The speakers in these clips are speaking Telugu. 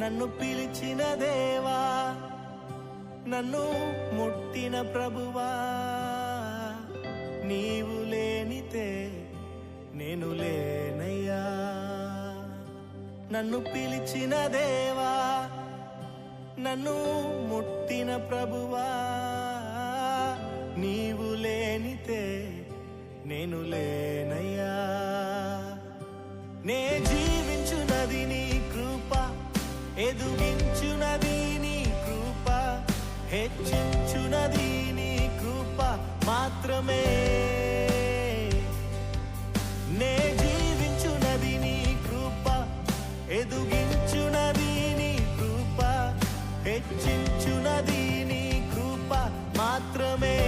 నన్ను పిలిచిన దేవా, నన్ను ముట్టిన ప్రభువా, నీవు లేనితే నేను లేనయ్యా. నన్ను పిలిచిన దేవా, నన్ను ముట్టిన ప్రభువా, నీవు లేనితే నేను లేనయ్యా. నే జీవించునది నీ కృప, ఎదుగించునది నీ కృప, హెచ్చించునది నీ కృప మాత్రమే. నే జీవించునది నీ కృప, ఎదుగించునది నీ కృప, హెచ్చించునది నీ కృప మాత్రమే.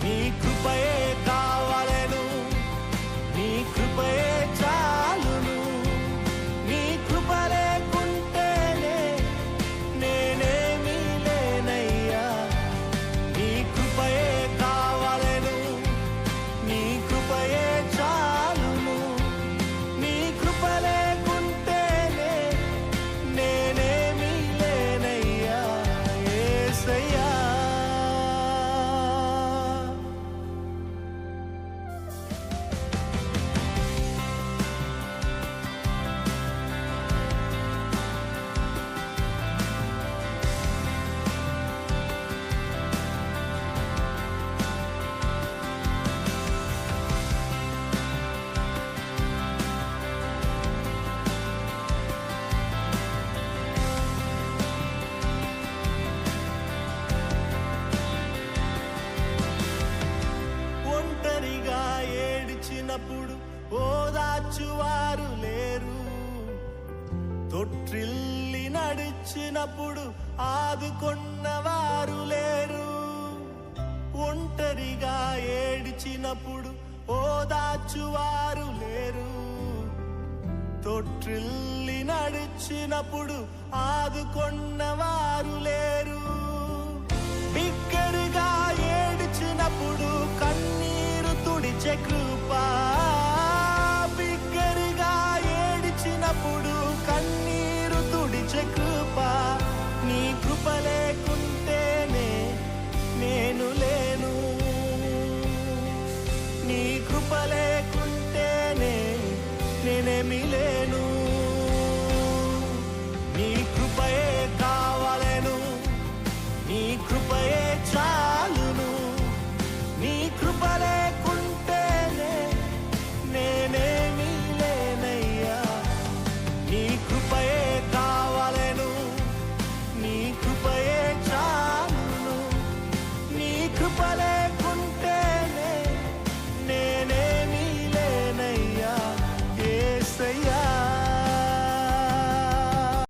నీ కృపయే కావాలెను, నీ కృపయే చాలును. నీ కృప లేకుంటేనే నేనేమీ లేనయ్యా. నీ కృపయే కావాలెను, నీ కృపయే చాలును. నీ కృప లేకుంటేనే నేనేమీ లేనయ్యా యేసయ్యా. ఒంటరిగా ఏడిచినప్పుడు ఓదార్చువారు లేరు, తొట్టిల్లి నడిచినప్పుడు ఆదుకొన్నవారు లేరు. ఒంటరిగా ఏడిచినప్పుడు ఓదార్చువారు లేరు, తొట్టిల్లి నడిచినప్పుడు ఆదుకొన్నవారు లేరు. బిగ్గరగా ఏడిచినప్పుడు కన్నీరు తుడిచే కృప